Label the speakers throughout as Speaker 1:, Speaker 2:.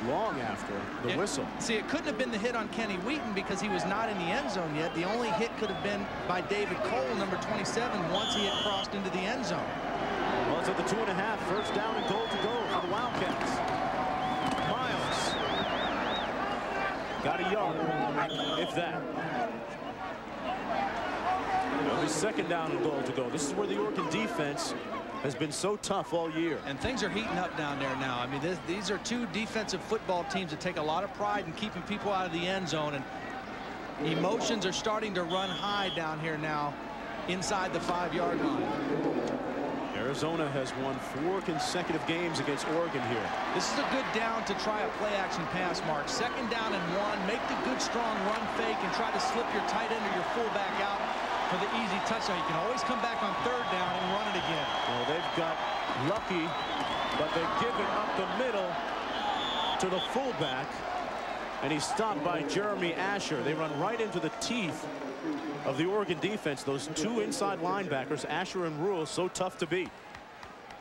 Speaker 1: long after the whistle.
Speaker 2: See, it couldn't have been the hit on Kenny Wheaton because he was not in the end zone yet. The only hit could have been by David Cole, number 27, once he had crossed into the end zone.
Speaker 1: Well, it's at the 2.5, first down and goal to go for the Wildcats. Miles got a yard, if that. It'll be second down and goal to go. This is where the Oregon defense has been so tough all year.
Speaker 2: And things are heating up down there now. I mean, these are two defensive football teams that take a lot of pride in keeping people out of the end zone. And emotions are starting to run high down here now inside the 5-yard line.
Speaker 1: Arizona has won 4 consecutive games against Oregon here.
Speaker 2: This is a good down to try a play-action pass, Mark. Second down and 1. Make the good, strong run fake and try to slip your tight end or your fullback out for the easy touchdown. You can always come back on third down and run it again.
Speaker 1: Well, they've got lucky, but they've given up the middle to the fullback, and he's stopped by Jeremy Asher. They run right into the teeth of the Oregon defense. Those 2 inside linebackers, Asher and Rule, so tough to beat.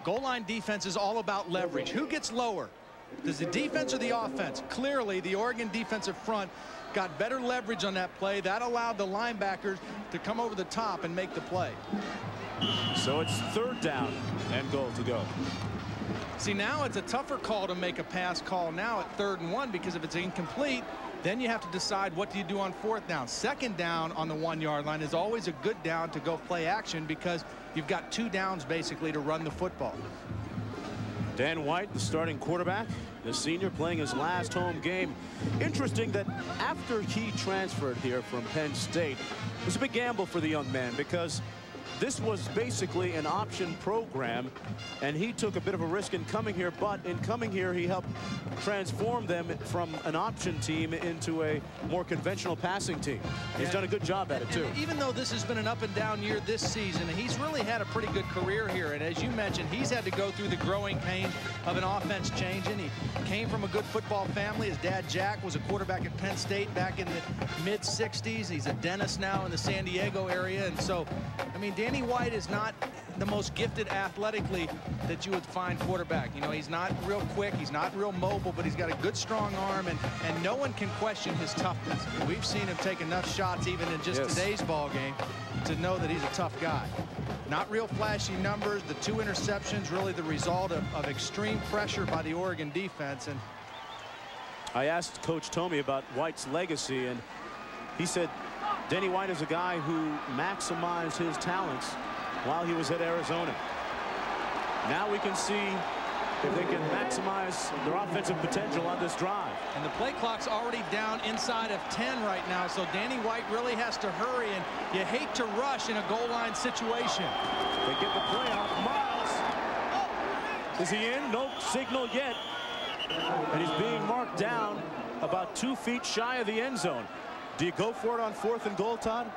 Speaker 2: Goal line defense is all about leverage. Who gets lower? Does the defense or the offense? Clearly, the Oregon defensive front got better leverage on that play. That allowed the linebackers to come over the top and make the play.
Speaker 1: So it's third down and goal to go.
Speaker 2: See, now it's a tougher call to make a pass call now at 3rd and 1, because if it's incomplete, then you have to decide what do you do on 4th down. Second down on the 1-yard line is always a good down to go play action because you've got 2 downs basically to run the football.
Speaker 1: Dan White, the starting quarterback, the senior, playing his last home game. Interesting that after he transferred here from Penn State, it was a big gamble for the young man because this was basically an option program, and he took a bit of a risk in coming here, but in coming here he helped transform them from an option team into a more conventional passing team. He's done a good job at it too.
Speaker 2: Even though this has been an up and down year this season, he's really had a pretty good career here, and as you mentioned, he's had to go through the growing pains of an offense changing. He came from a good football family. His dad Jack was a quarterback at Penn State back in the mid-60s. He's a dentist now in the San Diego area, and so I mean, Danny White is not the most gifted athletically that you would find quarterback. You know, he's not real quick, he's not real mobile, but he's got a good strong arm, and no one can question his toughness. I mean, we've seen him take enough shots even in just today's ball game to know that he's a tough guy. Not real flashy numbers. The 2 interceptions really the result of extreme pressure by the Oregon defense. And
Speaker 1: I asked Coach Tomey about White's legacy, and he said Danny White is a guy who maximized his talents while he was at Arizona. Now we can see if they can maximize their offensive potential on this drive.
Speaker 2: And the play clock's already down inside of 10 right now, so Danny White really has to hurry, and you hate to rush in a goal line situation.
Speaker 1: They get the play off. Miles. Is he in? No signal yet. And he's being marked down about 2 feet shy of the end zone. Do you go for it on 4th and goal, Todd?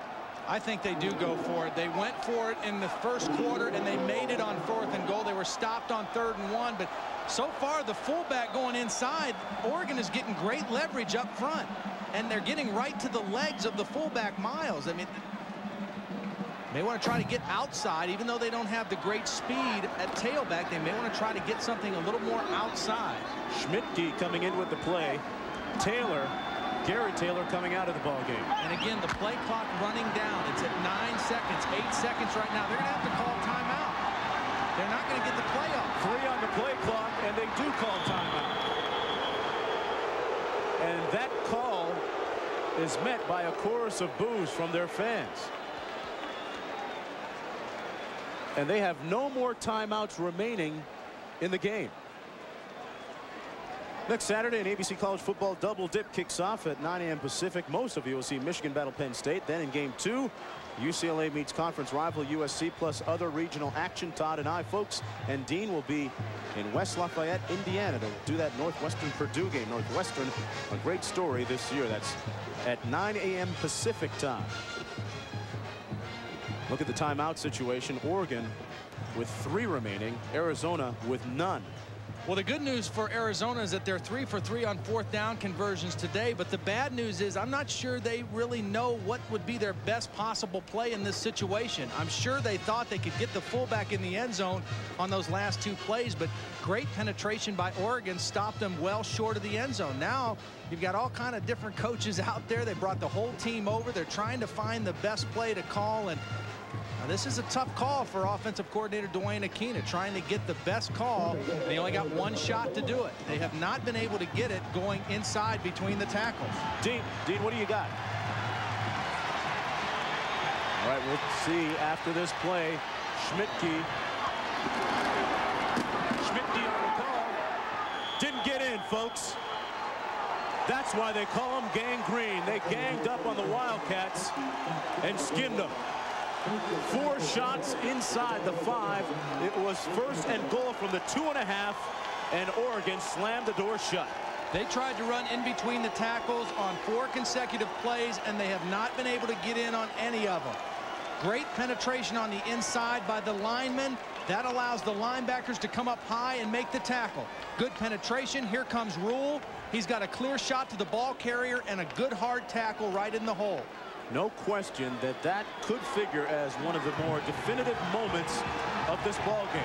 Speaker 2: I think they do go for it. They went for it in the first quarter, and they made it on 4th and goal. They were stopped on 3rd and 1, but so far the fullback going inside, Oregon is getting great leverage up front, and they're getting right to the legs of the fullback, Miles. I mean, they want to try to get outside, even though they don't have the great speed at tailback. They may want to try to get something a little more outside.
Speaker 1: Schmidtke coming in with the play. Gary Taylor coming out of the ball game.
Speaker 2: And again, the play clock running down. It's at 9 seconds, 8 seconds right now. They're going to have to call timeout. They're not going to get the play off.
Speaker 1: 3 on the play clock, and they do call timeout. And that call is met by a chorus of boos from their fans. And they have no more timeouts remaining in the game. Next Saturday, an ABC College Football Double Dip kicks off at 9 a.m. Pacific. Most of you will see Michigan battle Penn State. Then in Game 2, UCLA meets conference rival USC, plus other regional action. Todd and I, folks, and Dean will be in West Lafayette, Indiana, to do that Northwestern-Purdue game. Northwestern, a great story this year. That's at 9 a.m. Pacific time. Look at the timeout situation. Oregon with 3 remaining. Arizona with none.
Speaker 2: Well, the good news for Arizona is that they're 3 for 3 on 4th down conversions today. But the bad news is I'm not sure they really know what would be their best possible play in this situation. I'm sure they thought they could get the fullback in the end zone on those last 2 plays, but great penetration by Oregon stopped them well short of the end zone. Now you've got all kind of different coaches out there. They brought the whole team over. They're trying to find the best play to call, and this is a tough call for offensive coordinator Dwayne Aquina, trying to get the best call. They only got 1 shot to do it. They have not been able to get it going inside between the tackles.
Speaker 1: Dean, what do you got? All right, we'll see after this play. Schmidtke on the call. Didn't get in, folks. That's why they call him Gang Green. They ganged up on the Wildcats and skinned them. 4 shots inside the 5. It was 1st and goal from the 2.5, and Oregon slammed the door shut.
Speaker 2: They tried to run in between the tackles on 4 consecutive plays, and they have not been able to get in on any of them. Great penetration on the inside by the linemen. That allows the linebackers to come up high and make the tackle. Good penetration. Here comes Rule. He's got a clear shot to the ball carrier and a good hard tackle right in the hole.
Speaker 1: No question that could figure as one of the more definitive moments of this ball game.